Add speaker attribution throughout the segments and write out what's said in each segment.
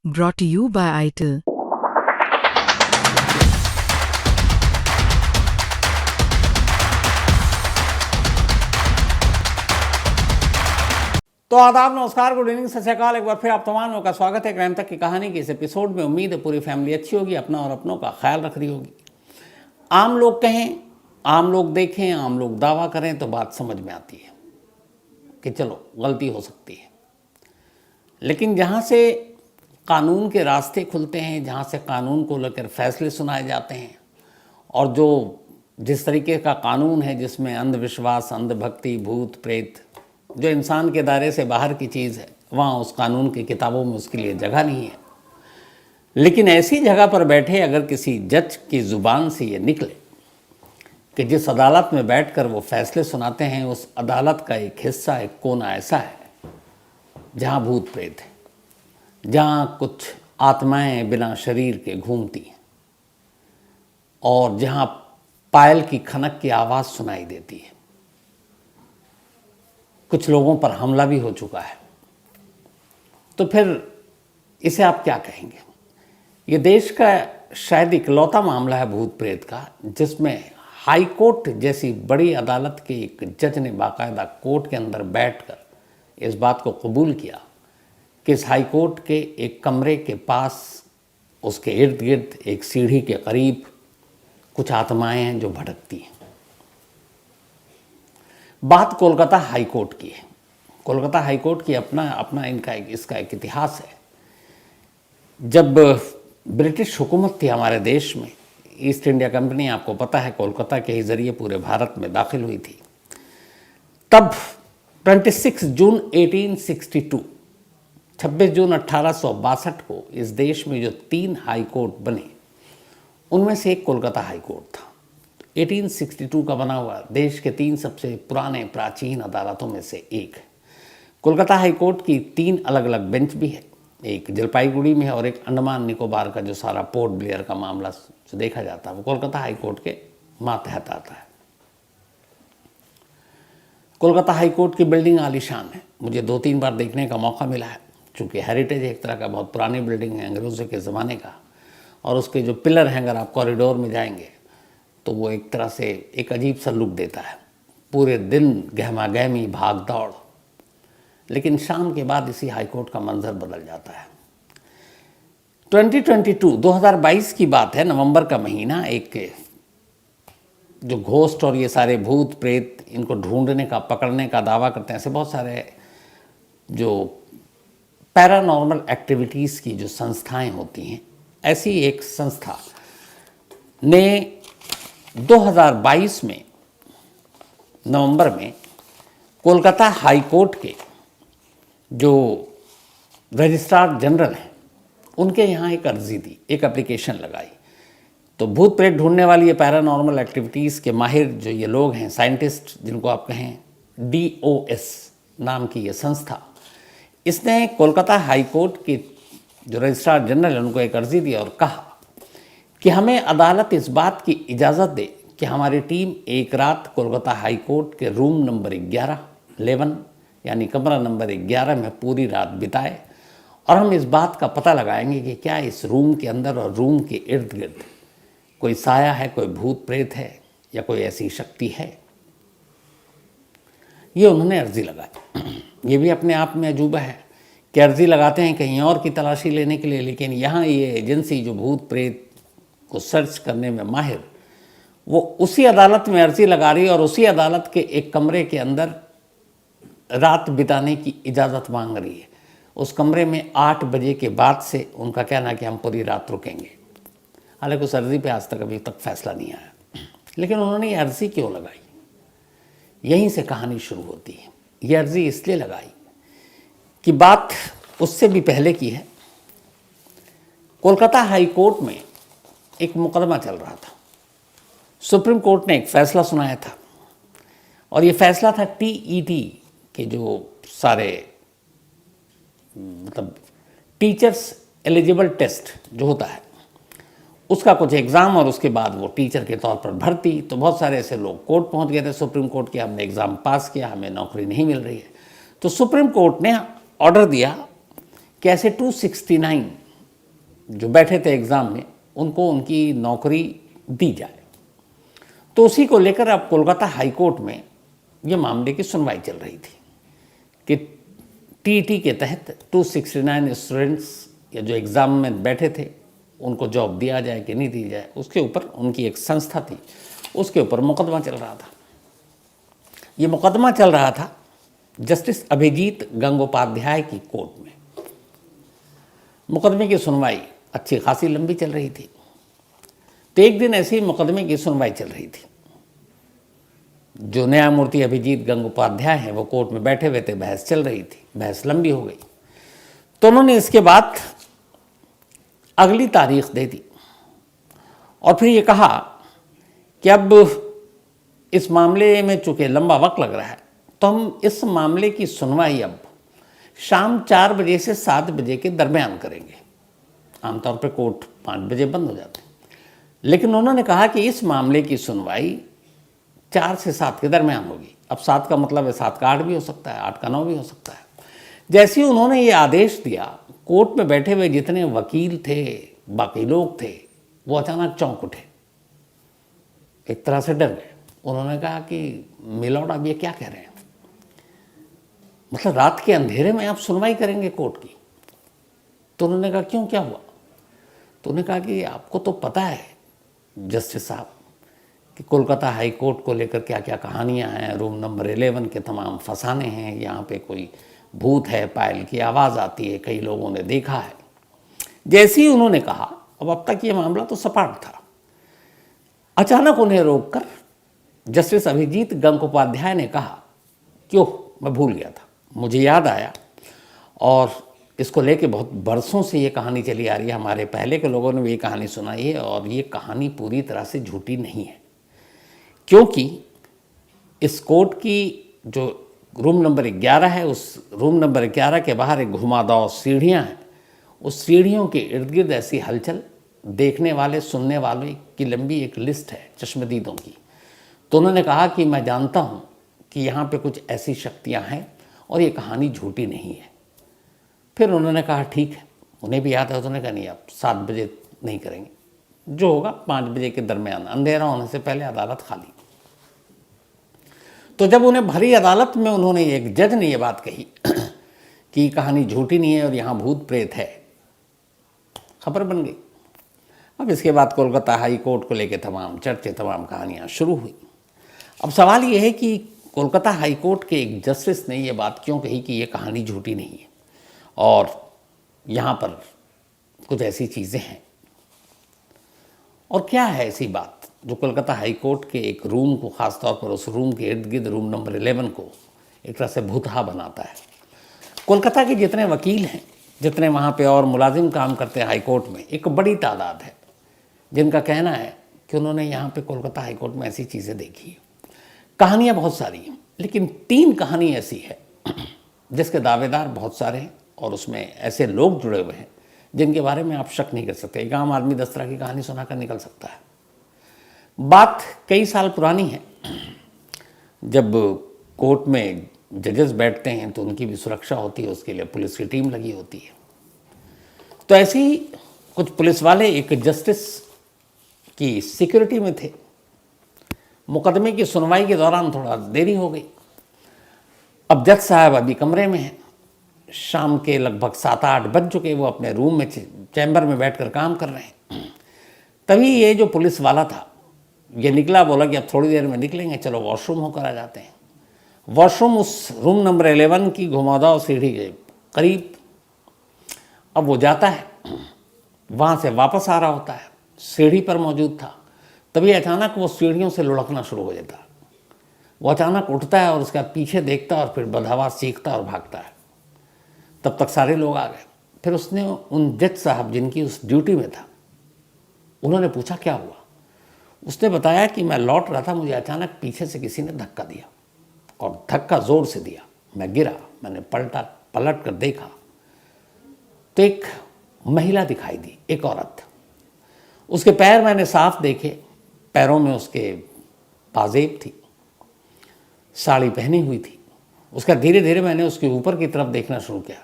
Speaker 1: Brought to you by ITIL.
Speaker 2: तो आदाब, नमस्कार, गुड इवनिंग, सत श्री अकाल। एक बार फिर आप तमाम लोगों का स्वागत है क्राइम तक की कहानी के इस एपिसोड में। उम्मीद है पूरी फैमिली अच्छी होगी, अपना और अपनों का ख्याल रख रही होगी। आम लोग कहें, आम लोग देखें, आम लोग दावा करें तो बात समझ में आती है कि चलो गलती हो सकती है, लेकिन जहाँ से कानून के रास्ते खुलते हैं, जहाँ से कानून को लेकर फैसले सुनाए जाते हैं और जिस तरीके का कानून है जिसमें अंधविश्वास, अंधभक्ति, भूत प्रेत जो इंसान के दायरे से बाहर की चीज़ है, वहाँ उस कानून की किताबों में उसके लिए जगह नहीं है। लेकिन ऐसी जगह पर बैठे अगर किसी जज की ज़ुबान से ये निकले कि जिस अदालत में बैठकर वो फैसले सुनाते हैं, उस अदालत का एक हिस्सा, एक कोना ऐसा है जहाँ भूत प्रेत है, जहाँ कुछ आत्माएं बिना शरीर के घूमती हैं और जहाँ पायल की खनक की आवाज़ सुनाई देती है। कुछ लोगों पर हमला भी हो चुका है। तो फिर इसे आप क्या कहेंगे? ये देश का शायद इकलौता मामला है भूत प्रेत का जिसमें हाई कोर्ट जैसी बड़ी अदालत के एक जज ने बाकायदा कोर्ट के अंदर बैठकर इस बात को कबूल किया कि इस हाई कोर्ट के एक कमरे के पास, उसके इर्द गिर्द एक सीढ़ी के करीब कुछ आत्माएं हैं जो भटकती हैं। बात कोलकाता हाई कोर्ट की है। कोलकाता हाई कोर्ट की अपना इसका एक इतिहास है। जब ब्रिटिश हुकूमत थी हमारे देश में, ईस्ट इंडिया कंपनी, आपको पता है, कोलकाता के ही ज़रिए पूरे भारत में दाखिल हुई थी, तब 26 जून 1862, 26 जून 1862 को इस देश में जो 3 हाई कोर्ट बने, उनमें से एक कोलकाता हाई कोर्ट था। 1862 का बना हुआ देश के 3 सबसे पुराने प्राचीन अदालतों में से एक है। कोलकाता हाई कोर्ट की 3 अलग अलग बेंच भी है, एक जलपाईगुड़ी में है और एक अंडमान निकोबार का जो सारा पोर्ट ब्लेयर का मामला जो देखा जाता है वो कोलकाता हाई कोर्ट के मातहत आता है। कोलकाता हाई कोर्ट की बिल्डिंग आलीशान है, मुझे 2-3 बार देखने का मौका मिला है, चूँकि हेरिटेज एक तरह का बहुत पुरानी बिल्डिंग है, अंग्रेज़ों के ज़माने का, और उसके जो पिलर हैं अगर आप कॉरिडोर में जाएंगे तो वो एक तरह से एक अजीब सा लुक देता है। पूरे दिन गहमा गहमी, भाग दौड़, लेकिन शाम के बाद इसी हाईकोर्ट का मंजर बदल जाता है। 2022 की बात है, नवंबर का महीना। एक जो घोस्ट और ये सारे भूत प्रेत, इनको ढूंढने का, पकड़ने का दावा करते हैं, ऐसे बहुत सारे जो पैरानॉर्मल एक्टिविटीज़ की जो संस्थाएं होती हैं, ऐसी एक संस्था ने 2022 में नवंबर में कोलकाता हाई कोर्ट के जो रजिस्ट्रार जनरल हैं उनके यहाँ एक अर्जी दी, एक एप्लीकेशन लगाई। तो भूत प्रेत ढूंढने वाली ये पैरानॉर्मल एक्टिविटीज़ के माहिर जो ये लोग हैं, साइंटिस्ट जिनको आप कहें, DOS नाम की ये संस्था, इसने कोलकाता हाई कोर्ट के जो रजिस्ट्रार जनरल है उनको एक अर्जी दी और कहा कि हमें अदालत इस बात की इजाज़त दे कि हमारी टीम एक रात कोलकाता हाई कोर्ट के रूम नंबर 11 यानी कमरा नंबर 11 में पूरी रात बिताए और हम इस बात का पता लगाएंगे कि क्या इस रूम के अंदर और रूम के इर्द गिर्द कोई साया है, कोई भूत प्रेत है या कोई ऐसी शक्ति है। ये उन्होंने अर्जी लगाई। ये भी अपने आप में अजूबा है कि अर्जी लगाते हैं कहीं और की तलाशी लेने के लिए, लेकिन यहाँ ये एजेंसी जो भूत प्रेत को सर्च करने में माहिर, वो उसी अदालत में अर्जी लगा रही है और उसी अदालत के एक कमरे के अंदर रात बिताने की इजाज़त मांग रही है। उस कमरे में 8 बजे के बाद से उनका कहना कि हम पूरी रात रुकेंगे। हालांकि उस अर्जी पे आज तक अभी तक फैसला नहीं आया, लेकिन उन्होंने ये अर्जी क्यों लगाई, यहीं से कहानी शुरू होती है। ये अर्जी इसलिए लगाई कि बात उससे भी पहले की है। कोलकाता हाई कोर्ट में एक मुकदमा चल रहा था। सुप्रीम कोर्ट ने एक फ़ैसला सुनाया था और ये फ़ैसला था TET के जो सारे मतलब टीचर्स एलिजिबल टेस्ट जो होता है उसका कुछ एग्ज़ाम और उसके बाद वो टीचर के तौर पर भर्ती। तो बहुत सारे ऐसे लोग कोर्ट पहुंच गए थे सुप्रीम कोर्ट के, हमने एग्ज़ाम पास किया, हमें नौकरी नहीं मिल रही है। तो सुप्रीम कोर्ट ने ऑर्डर दिया कि ऐसे 269 जो बैठे थे एग्ज़ाम में उनको उनकी नौकरी दी जाए। तो उसी को लेकर अब कोलकाता हाई कोर्ट में ये मामले की सुनवाई चल रही थी कि टीईटी के तहत 269 स्टूडेंट्स या जो एग्ज़ाम में बैठे थे उनको जॉब दिया जाए कि नहीं दी जाए। उसके ऊपर उनकी एक संस्था थी, उसके ऊपर मुकदमा चल रहा था। ये मुकदमा चल रहा था जस्टिस अभिजीत गंगोपाध्याय की कोर्ट में। मुकदमे की सुनवाई अच्छी खासी लंबी चल रही थी। तो एक दिन ऐसे ही मुकदमे की सुनवाई चल रही थी। जो न्यायमूर्ति अभिजीत गंगोपाध्याय हैं वो कोर्ट में बैठे हुए थे, बहस चल रही थी, बहस लंबी हो गई। तो उन्होंने इसके बाद अगली तारीख दे दी और फिर ये कहा कि अब इस मामले में चूंकि लंबा वक्त लग रहा है तो हम इस मामले की सुनवाई अब शाम 4 बजे से 7 बजे के दरमियान करेंगे। आमतौर पर कोर्ट 5 बजे बंद हो जाते हैं, लेकिन उन्होंने कहा कि इस मामले की सुनवाई 4 से 7 के दरमियान होगी। अब 7 का मतलब है 7 का 8 भी हो सकता है, 8 का 9 भी हो सकता है। जैसे ही उन्होंने ये आदेश दिया, कोर्ट में बैठे हुए जितने वकील थे, बाकी लोग थे, वो अचानक चौंक उठे, एक तरह से डर गए। उन्होंने कहा कि मिलॉर्ड आप ये क्या कह रहे हैं, मतलब रात के अंधेरे में आप सुनवाई करेंगे कोर्ट की? तो उन्होंने कहा क्यों, क्या हुआ? तो उन्होंने कहा कि आपको तो पता है जस्टिस साहब कि कोलकाता हाई कोर्ट को लेकर क्या क्या कहानियां हैं। रूम नंबर 11 के तमाम फसाने हैं, यहाँ पे कोई भूत है, पायल की आवाज़ आती है, कई लोगों ने देखा है। जैसे ही उन्होंने कहा, अब तक ये मामला तो सपाट था, अचानक उन्हें रोककर जस्टिस अभिजीत गंगोपाध्याय ने कहा क्यों, मैं भूल गया था, मुझे याद आया और इसको लेके बहुत बरसों से ये कहानी चली आ रही है, हमारे पहले के लोगों ने भी ये कहानी सुनाई है और ये कहानी पूरी तरह से झूठी नहीं है। क्योंकि इस कोर्ट की जो रूम नंबर 11 है, उस रूम नंबर 11 के बाहर एक घुमावदार सीढ़ियाँ हैं। उस सीढ़ियों के इर्द गिर्द ऐसी हलचल देखने वाले, सुनने वाले की लंबी एक लिस्ट है चश्मदीदों की। तो उन्होंने कहा कि मैं जानता हूँ कि यहाँ पे कुछ ऐसी शक्तियाँ हैं और ये कहानी झूठी नहीं है। फिर उन्होंने कहा ठीक है, उन्हें भी याद है। उन्होंने कहा नहीं, अब 7 बजे नहीं करेंगे, जो होगा 5 बजे के दरमियान, अंधेरा होने से पहले अदालत खाली। तो जब उन्हें भरी अदालत में उन्होंने, एक जज ने ये बात कही कि कहानी झूठी नहीं है और यहाँ भूत प्रेत है, खबर बन गई। अब इसके बाद कोलकाता हाई कोर्ट को लेकर तमाम चर्चे, तमाम कहानियाँ शुरू हुई। अब सवाल ये है कि कोलकाता हाई कोर्ट के एक जस्टिस ने ये बात क्यों कही कि ये कहानी झूठी नहीं है और यहाँ पर कुछ ऐसी चीज़ें हैं, और क्या है ऐसी बात जो कोलकाता हाई कोर्ट के एक रूम को, ख़ासतौर पर उस रूम के इर्द गिर्द रूम नंबर 11 को एक तरह से भूतहा बनाता है। कोलकाता के जितने वकील हैं, जितने वहाँ पे और मुलाजिम काम करते हैं हाई कोर्ट में, एक बड़ी तादाद है जिनका कहना है कि उन्होंने यहाँ पे कोलकाता हाई कोर्ट में ऐसी चीज़ें देखी हैं। कहानियाँ बहुत सारी हैं, लेकिन 3 कहानी ऐसी है जिसके दावेदार बहुत सारे हैं और उसमें ऐसे लोग जुड़े हुए हैं जिनके बारे में आप शक नहीं कर सकते। एक आम आदमी 10 तरह की कहानी सुनाकर निकल सकता है। बात कई साल पुरानी है। जब कोर्ट में जजेस बैठते हैं तो उनकी भी सुरक्षा होती है, उसके लिए पुलिस की टीम लगी होती है। तो ऐसे ही कुछ पुलिस वाले एक जस्टिस की सिक्योरिटी में थे। मुकदमे की सुनवाई के दौरान थोड़ा देरी हो गई। अब जज साहब अभी कमरे में हैं, शाम के लगभग 7-8 बज चुके, वो अपने रूम में चैम्बर में बैठकर काम कर रहे हैं। तभी ये जो पुलिस वाला था ये निकला, बोला कि अब थोड़ी देर में निकलेंगे, चलो वॉशरूम होकर आ जाते हैं। वॉशरूम उस रूम नंबर 11 की घुमावदार सीढ़ी के करीब। अब वो जाता है, वहाँ से वापस आ रहा होता है, सीढ़ी पर मौजूद था। तभी अचानक वो सीढ़ियों से लुढ़कना शुरू हो जाता है। वो अचानक उठता है और उसका पीछे देखता है और फिर बदहवास चीखता और भागता है। तब तक सारे लोग आ गए। फिर उसने उन जज साहब जिनकी उस ड्यूटी में था, उन्होंने पूछा क्या हुआ। उसने बताया कि मैं लौट रहा था, मुझे अचानक पीछे से किसी ने धक्का दिया और धक्का ज़ोर से दिया, मैं गिरा। मैंने पलट कर देखा तो एक महिला दिखाई दी, एक औरत। उसके पैर मैंने साफ देखे, पैरों में उसके पाजेब थी, साड़ी पहनी हुई थी। उसका धीरे धीरे मैंने उसके ऊपर की तरफ देखना शुरू किया।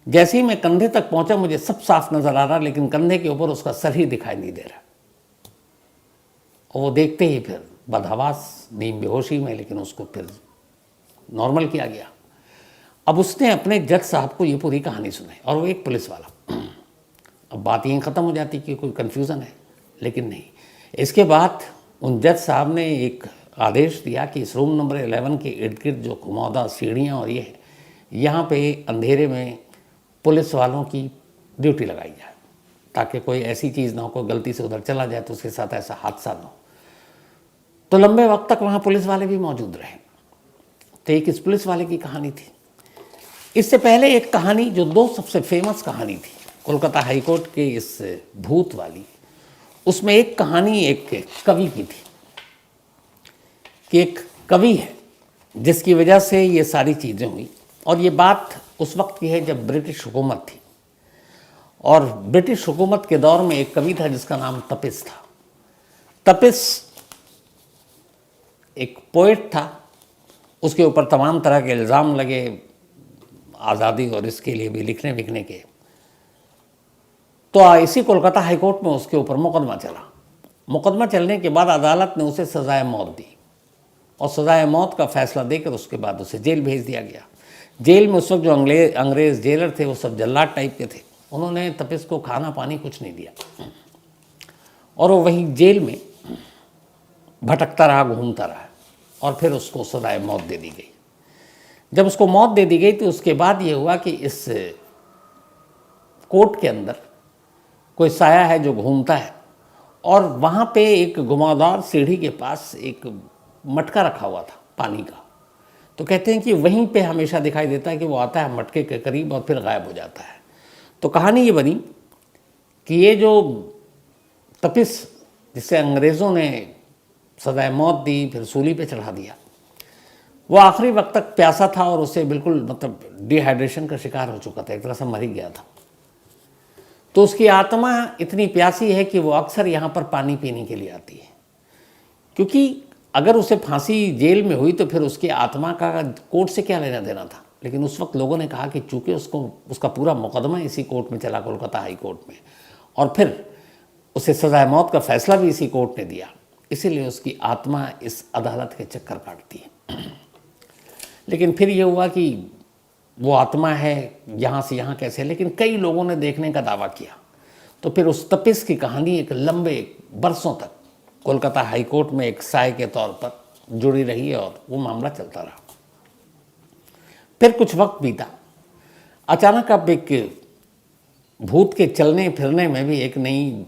Speaker 2: जैसे ही मैं कंधे तक पहुंचा मुझे सब साफ नजर आ रहा, लेकिन कंधे के ऊपर उसका सर ही दिखाई नहीं दे रहा। और वो देखते ही फिर बदहवास नींद बेहोशी में, लेकिन उसको फिर नॉर्मल किया गया। अब उसने अपने जज साहब को ये पूरी कहानी सुनाई, और वो एक पुलिस वाला। अब बात यहीं ख़त्म हो जाती कि कोई कन्फ्यूज़न है, लेकिन नहीं। इसके बाद उन जज साहब ने एक आदेश दिया कि इस रूम नंबर 11 के इर्द गिर्द जो घुमावदार सीढ़ियाँ और ये है, यहाँ पे अंधेरे में पुलिस वालों की ड्यूटी लगाई जाए, ताकि कोई ऐसी चीज़ ना हो, कोई गलती से उधर चला जाए तो उसके साथ ऐसा हादसा ना हो। तो लंबे वक्त तक वहाँ पुलिस वाले भी मौजूद रहे। तो एक इस पुलिस वाले की कहानी थी। इससे पहले एक कहानी जो दो सबसे फेमस कहानी थी कोलकाता हाईकोर्ट के इस भूत वाली, उसमें एक कहानी एक कवि की थी कि एक कवि है जिसकी वजह से ये सारी चीज़ें हुई। और ये बात उस वक्त की है जब ब्रिटिश हुकूमत थी, और ब्रिटिश हुकूमत के दौर में एक कवि था जिसका नाम तपिस था। तपिस एक पोएट था, उसके ऊपर तमाम तरह के इल्ज़ाम लगे आज़ादी और इसके लिए भी लिखने विखने के। तो इसी कोलकाता हाईकोर्ट में उसके ऊपर मुकदमा चला। मुकदमा चलने के बाद अदालत ने उसे सज़ाए मौत दी, और सज़ाए मौत का फैसला देकर उसके बाद उसे जेल भेज दिया गया। जेल में उस वक्त जो अंग्रेज़ जेलर थे वो सब जल्लाद टाइप के थे। उन्होंने तपिस को खाना पानी कुछ नहीं दिया, और वो वहीं जेल में भटकता रहा, घूमता रहा, और फिर उसको सज़ाए मौत दे दी गई। जब उसको मौत दे दी गई तो उसके बाद ये हुआ कि इस कोर्ट के अंदर कोई साया है जो घूमता है, और वहाँ पे एक घुमावदार सीढ़ी के पास एक मटका रखा हुआ था पानी का। तो कहते हैं कि वहीं पे हमेशा दिखाई देता है कि वो आता है मटके के करीब और फिर गायब हो जाता है। तो कहानी ये बनी कि ये जो तपिस, जिसे अंग्रेज़ों ने सज़ाए मौत दी, फिर सूली पे चढ़ा दिया, वो आखिरी वक्त तक प्यासा था और उससे बिल्कुल मतलब डिहाइड्रेशन का शिकार हो चुका था, एक तरह से मर ही गया था। तो उसकी आत्मा इतनी प्यासी है कि वो अक्सर यहाँ पर पानी पीने के लिए आती है, क्योंकि अगर उसे फांसी जेल में हुई तो फिर उसकी आत्मा का कोर्ट से क्या लेना देना था। लेकिन उस वक्त लोगों ने कहा कि चूँकि उसका पूरा मुकदमा इसी कोर्ट में चला, कोलकाता हाई कोर्ट में, और फिर उसे सज़ाए मौत का फैसला भी इसी कोर्ट ने दिया, इसीलिए उसकी आत्मा इस अदालत के चक्कर काटती है। लेकिन फिर ये हुआ कि वो आत्मा है यहाँ से यहाँ कैसे, लेकिन कई लोगों ने देखने का दावा किया। तो फिर उस तपिस की कहानी एक लंबे बरसों तक कोलकाता हाई कोर्ट में एक साय के तौर पर जुड़ी रही, और वो मामला चलता रहा। फिर कुछ वक्त बीता, अचानक अब एक भूत के चलने फिरने में भी एक नई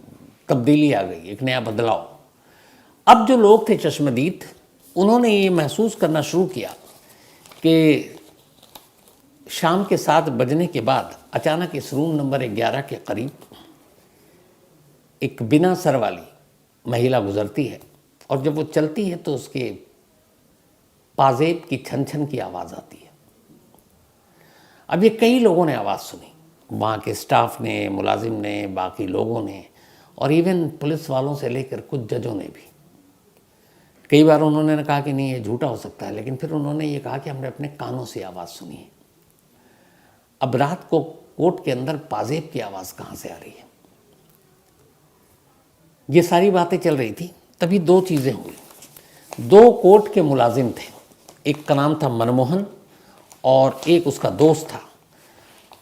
Speaker 2: तब्दीली आ गई, एक नया बदलाव। अब जो लोग थे चश्मदीद, उन्होंने ये महसूस करना शुरू किया कि शाम के 7 बजने के बाद अचानक इस रूम नंबर 11 के करीब एक बिना सर वाली महिला गुजरती है, और जब वो चलती है तो उसके पाजेब की छन छन की आवाज़ आती है। अब ये कई लोगों ने आवाज़ सुनी, वहाँ के स्टाफ ने, मुलाजिम ने, बाकी लोगों ने, और इवन पुलिस वालों से लेकर कुछ जजों ने भी। कई बार उन्होंने कहा कि नहीं ये झूठा हो सकता है, लेकिन फिर उन्होंने ये कहा कि हमने अपने कानों से आवाज़ सुनी है। अब रात को कोर्ट के अंदर पाजेब की आवाज़ कहाँ से आ रही है? ये सारी बातें चल रही थी, तभी दो चीज़ें हुई। 2 कोर्ट के मुलाजिम थे, एक का नाम था मनमोहन और एक उसका दोस्त था।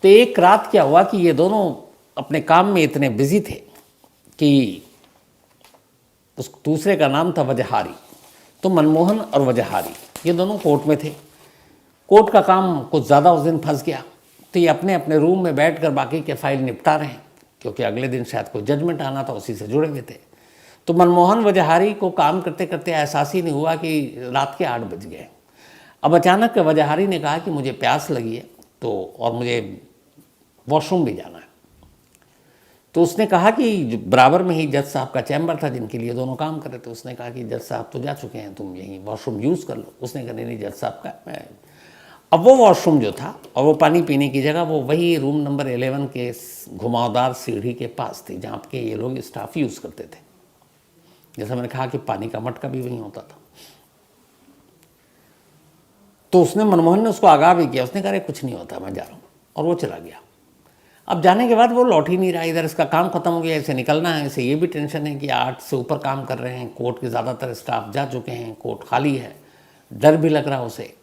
Speaker 2: तो एक रात क्या हुआ कि ये दोनों अपने काम में इतने बिजी थे कि उस दूसरे का नाम था वजहारी। तो मनमोहन और वजहारी ये दोनों कोर्ट में थे। कोर्ट का काम कुछ ज़्यादा उस दिन फंस गया, तो ये अपने अपने रूम में बैठकर बाकी के फाइल निपटा रहे हैं, क्योंकि अगले दिन शायद कोई जजमेंट आना था, उसी से जुड़े हुए थे। तो मनमोहन वजहारी को काम करते करते एहसास ही नहीं हुआ कि रात के 8 बज गए। अब अचानक वजहारी ने कहा कि मुझे प्यास लगी है, तो और मुझे वॉशरूम भी जाना है। तो उसने कहा कि बराबर में ही जज साहब का चैम्बर था जिनके लिए दोनों काम कर रहे थे। उसने कहा कि जज साहब तो जा चुके हैं, तुम यहीं वॉशरूम यूज़ कर लो। उसने कहा नहीं जज साहब का मैं। अब वो वॉशरूम जो था और वो पानी पीने की जगह वो वही रूम नंबर 11 के घुमावदार सीढ़ी के पास थी, जहाँ के ये लोग स्टाफ यूज़ करते थे। जैसा मैंने कहा कि पानी का मटका भी वहीं होता था। तो उसने मनमोहन ने उसको आगाह भी किया। उसने कहा अरे कुछ नहीं होता, मैं जा रहा हूँ, और वो चला गया। अब जाने के बाद वो लौट ही नहीं रहा, इधर इसका काम खत्म हो गया, इसे निकलना है, इसे ये भी टेंशन है कि 8 से ऊपर काम कर रहे हैं, कोर्ट के ज़्यादातर स्टाफ जा चुके हैं, कोर्ट खाली है, डर भी लग रहा उसे,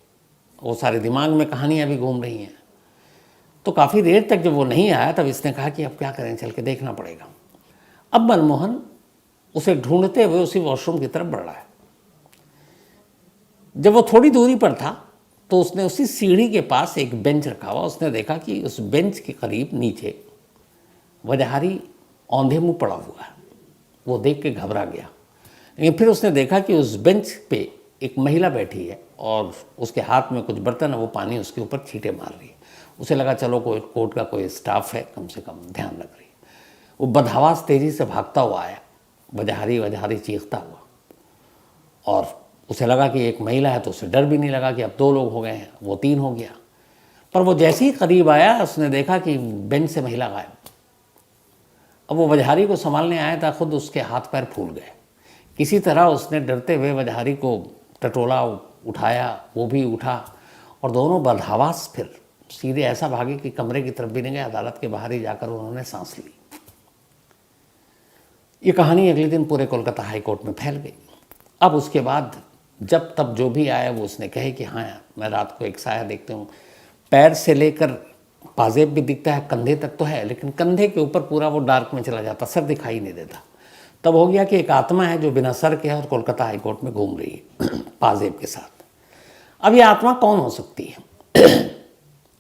Speaker 2: वो सारे दिमाग में कहानियाँ भी घूम रही हैं। तो काफ़ी देर तक जब वो नहीं आया तब इसने कहा कि अब क्या करें, चल के देखना पड़ेगा। अब मनमोहन उसे ढूंढते हुए उसी वॉशरूम की तरफ बढ़ रहा है। जब वो थोड़ी दूरी पर था तो उसने उसी सीढ़ी के पास एक बेंच रखा हुआ, उसने देखा कि उस बेंच के करीब नीचे वजहारी औंधे मुंह पड़ा हुआ है। वो देख के घबरा गया, लेकिन फिर उसने देखा कि उस बेंच पे एक महिला बैठी है और उसके हाथ में कुछ बर्तन है, वो पानी उसके ऊपर छींटे मार रही है। उसे लगा चलो कोई कोर्ट का कोई स्टाफ है, कम से कम ध्यान रख रही है। वो बदहवास तेज़ी से भागता हुआ आया, वजहारी वजहारी चीखता हुआ, और उसे लगा कि एक महिला है तो उसे डर भी नहीं लगा कि अब 2 लोग हो गए हैं, वो 3 हो गया। पर वो जैसे ही करीब आया उसने देखा कि बेंच से महिला गायब। अब वो वजहारी को संभालने आया था, खुद उसके हाथ पैर फूल गए। किसी तरह उसने डरते हुए वजहारी को टटोला, उठाया, वो भी उठा, और दोनों बदहवास फिर सीधे ऐसा भागे कि कमरे की तरफ भी नहीं गए, अदालत के बाहर ही जाकर उन्होंने सांस ली। ये कहानी अगले दिन पूरे कोलकाता हाई कोर्ट में फैल गई। अब उसके बाद जब तब जो भी आया वो उसने कहे कि हाँ मैं रात को एक साया देखता हूँ, पैर से लेकर पाजेब भी दिखता है, कंधे तक तो है, लेकिन कंधे के ऊपर पूरा वो डार्क में चला जाता, सर दिखाई नहीं देता। तब हो गया कि एक आत्मा है जो बिना सर के है और कोलकाता हाई कोर्ट में घूम रही है पाजेब के साथ। अब ये आत्मा कौन हो सकती है?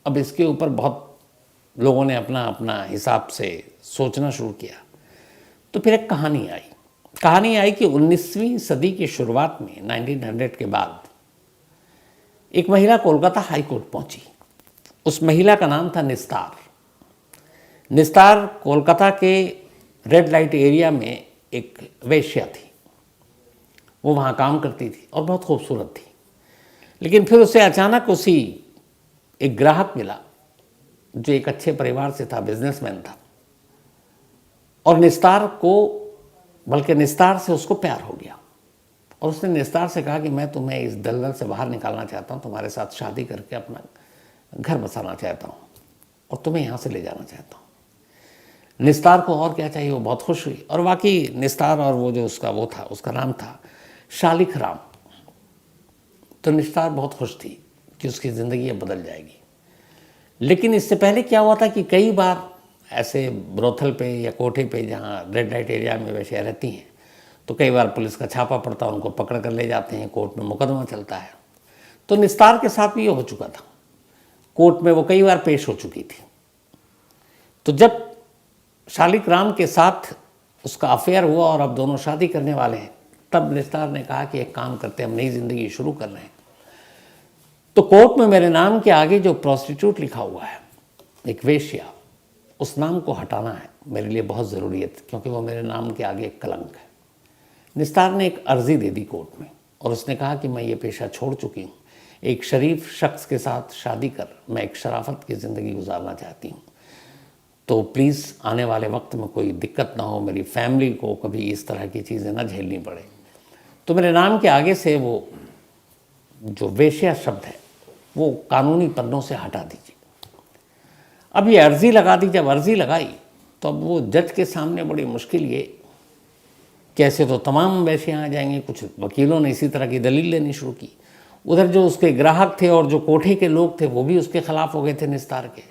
Speaker 2: अब इसके ऊपर बहुत लोगों ने अपना अपना हिसाब से सोचना शुरू किया। तो फिर एक कहानी आई कि 19वीं सदी की शुरुआत में 1900 के बाद एक महिला कोलकाता हाई कोर्ट पहुंची। उस महिला का नाम था निस्तार। निस्तार कोलकाता के रेड लाइट एरिया में एक वेश्या थी। वो वहाँ काम करती थी और बहुत खूबसूरत थी। लेकिन फिर उसे अचानक उसी एक ग्राहक मिला जो एक अच्छे परिवार से था, बिजनेसमैन था, और निस्तार को, बल्कि निस्तार से उसको प्यार हो गया। और उसने निस्तार से कहा कि मैं तुम्हें इस दलदल से बाहर निकालना चाहता हूँ, तुम्हारे साथ शादी करके अपना घर बसाना चाहता हूँ और तुम्हें यहाँ से ले जाना चाहता हूँ। निस्तार को और क्या चाहिए, वो बहुत खुश हुई। और वाकई निस्तार और वो जो उसका वो था, उसका नाम था शालिक राम। तो निस्तार बहुत खुश थी कि उसकी ज़िंदगी अब बदल जाएगी। लेकिन इससे पहले क्या हुआ था कि कई बार ऐसे ब्रोथल पे या कोठे पे जहाँ रेड लाइट एरिया में वैसे रहती हैं, तो कई बार पुलिस का छापा पड़ता, उनको पकड़ कर ले जाते हैं, कोर्ट में मुकदमा चलता है। तो निस्तार के साथ भी ये हो चुका था, कोर्ट में वो कई बार पेश हो चुकी थी। तो जब शालिक राम के साथ उसका अफेयर हुआ और अब दोनों शादी करने वाले हैं, तब निस्तार ने कहा कि एक काम करते हैं, हम नई ज़िंदगी शुरू कर रहे हैं। तो कोर्ट में मेरे नाम के आगे जो प्रोस्टिट्यूट लिखा हुआ है, एक वेश्या, उस नाम को हटाना है, मेरे लिए बहुत ज़रूरी है, क्योंकि वो मेरे नाम के आगे एक कलंक है। निस्तार ने एक अर्ज़ी दे दी कोर्ट में और उसने कहा कि मैं ये पेशा छोड़ चुकी हूँ, एक शरीफ शख्स के साथ शादी कर मैं एक शराफत की ज़िंदगी गुजारना चाहती हूँ। तो प्लीज़ आने वाले वक्त में कोई दिक्कत ना हो, मेरी फैमिली को कभी इस तरह की चीज़ें ना झेलनी पड़े। तो मेरे नाम के आगे से वो जो वेश्या शब्द है वो कानूनी पन्नों से हटा दीजिए। अब ये अर्ज़ी लगा दी। जब अर्ज़ी लगाई तो अब वो जज के सामने बड़ी मुश्किल, ये कैसे तो तमाम वेश्याँ आ जाएंगी। कुछ वकीलों ने इसी तरह की दलील लेनी शुरू की। उधर जो उसके ग्राहक थे और जो कोठे के लोग थे वो भी उसके खिलाफ हो गए थे निस्तार के,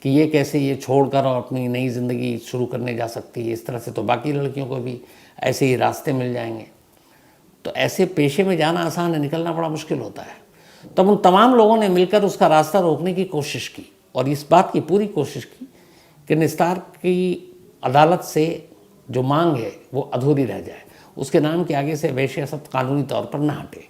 Speaker 2: कि ये कैसे ये छोड़कर और अपनी नई ज़िंदगी शुरू करने जा सकती है, इस तरह से तो बाकी लड़कियों को भी ऐसे ही रास्ते मिल जाएंगे। तो ऐसे पेशे में जाना आसान है, निकलना बड़ा मुश्किल होता है। तब उन तमाम लोगों ने मिलकर उसका रास्ता रोकने की कोशिश की और इस बात की पूरी कोशिश की कि निस्तार की अदालत से जो मांग है वो अधूरी रह जाए, उसके नाम के आगे से वेश्या शब्द कानूनी तौर पर ना हटे।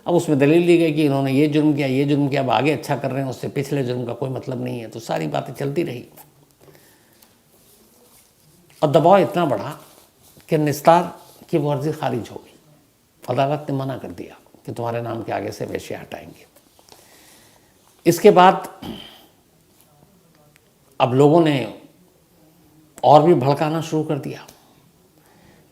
Speaker 2: अब उसमें दलील दी गई कि इन्होंने ये जुर्म किया, ये जुर्म किया, अब आगे अच्छा कर रहे हैं, उससे पिछले जुर्म का कोई मतलब नहीं है। तो सारी बातें चलती रही और दबाव इतना बढ़ा कि निस्तार की वो अर्जी खारिज हो गई। अदालत ने मना कर दिया कि तुम्हारे नाम के आगे से वेश्या हटाएंगे। इसके बाद अब लोगों ने और भी भड़काना शुरू कर दिया।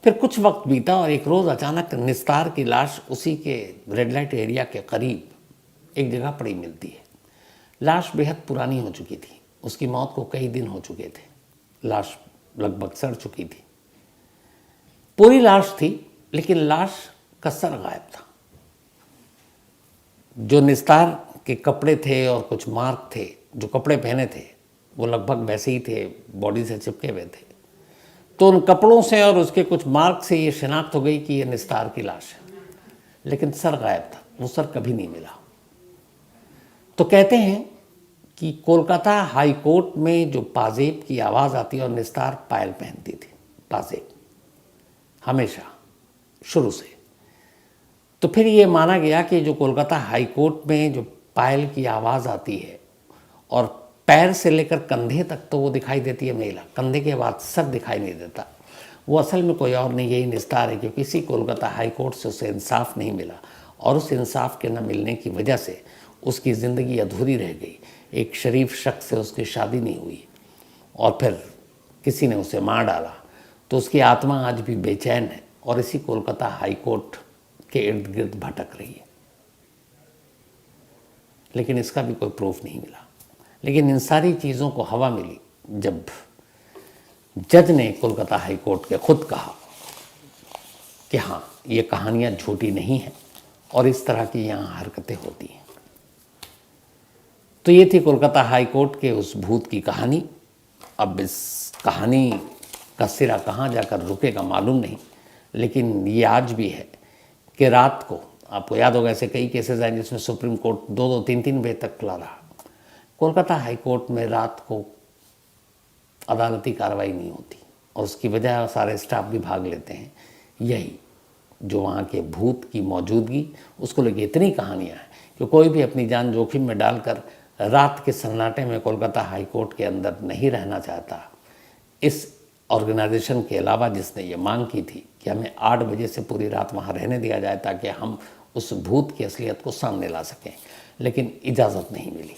Speaker 2: फिर कुछ वक्त बीता और एक रोज़ अचानक निस्तार की लाश उसी के रेड लाइट एरिया के करीब एक जगह पड़ी मिलती है। लाश बेहद पुरानी हो चुकी थी, उसकी मौत को कई दिन हो चुके थे, लाश लगभग सड़ चुकी थी। पूरी लाश थी लेकिन लाश का सर गायब था। जो निस्तार के कपड़े थे और कुछ मार्क थे, जो कपड़े पहने थे वो लगभग वैसे ही थे, बॉडी से चिपके हुए थे। तो उन कपड़ों से और उसके कुछ मार्क से ये शिनाख्त हो गई कि ये निस्तार की लाश है, लेकिन सर गायब था, वो सर कभी नहीं मिला। तो कहते हैं कि कोलकाता हाई कोर्ट में जो पाजेब की आवाज़ आती है और निस्तार पायल पहनती थी, पाजेब हमेशा शुरू से। तो फिर ये माना गया कि जो कोलकाता हाई कोर्ट में जो पायल की आवाज़ आती है और पैर से लेकर कंधे तक तो वो दिखाई देती है महिला, कंधे के बाद सर दिखाई नहीं देता, वो असल में कोई और नहीं, यही निस्तार है। क्योंकि इसी कोलकाता हाई कोर्ट से उसे इंसाफ नहीं मिला और उस इंसाफ के न मिलने की वजह से उसकी ज़िंदगी अधूरी रह गई। एक शरीफ शख्स से उसकी शादी नहीं हुई और फिर किसी ने उसे मार डाला, तो उसकी आत्मा आज भी बेचैन है और इसी कोलकाता हाई कोर्ट के इर्द गिर्द भटक रही है। लेकिन इसका भी कोई प्रूफ नहीं मिला। लेकिन इन सारी चीज़ों को हवा मिली जब जज ने कोलकाता हाई कोर्ट के खुद कहा कि हाँ, ये कहानियाँ झूठी नहीं हैं और इस तरह की यहाँ हरकतें होती हैं। तो ये थी कोलकाता हाई कोर्ट के उस भूत की कहानी। अब इस कहानी का सिरा कहाँ जाकर रुकेगा मालूम नहीं, लेकिन ये आज भी है कि रात को, आपको याद होगा ऐसे कई केसेस आए जिसमें सुप्रीम कोर्ट 2-2, 3-3 बजे तक खुला रहा। कोलकाता हाई कोर्ट में रात को अदालती कार्रवाई नहीं होती और उसकी वजह सारे स्टाफ भी भाग लेते हैं। यही जो वहाँ के भूत की मौजूदगी, उसको लेकर इतनी कहानियाँ हैं कि कोई भी अपनी जान जोखिम में डालकर रात के सन्नाटे में कोलकाता हाई कोर्ट के अंदर नहीं रहना चाहता। इस ऑर्गेनाइजेशन के अलावा जिसने ये मांग की थी कि हमें 8 बजे से पूरी रात वहाँ रहने दिया जाए ताकि हम उस भूत की असलियत को सामने ला सकें, लेकिन इजाज़त नहीं मिली।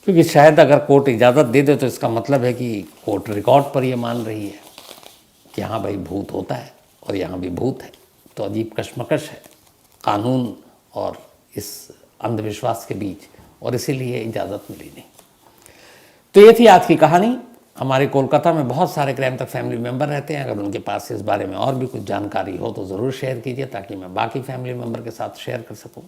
Speaker 2: क्योंकि शायद अगर कोर्ट इजाज़त दे दे तो इसका मतलब है कि कोर्ट रिकॉर्ड पर ये मान रही है कि हाँ भाई भूत होता है और यहाँ भी भूत है। तो अजीब कश्मकश है कानून और इस अंधविश्वास के बीच, और इसीलिए इजाज़त मिली नहीं। तो ये थी आज की कहानी। हमारे कोलकाता में बहुत सारे क्राइम तक फैमिली मेम्बर रहते हैं। अगर उनके पास इस बारे में और भी कुछ जानकारी हो तो ज़रूर शेयर कीजिए ताकि मैं बाकी फैमिली मेम्बर के साथ शेयर कर सकूं।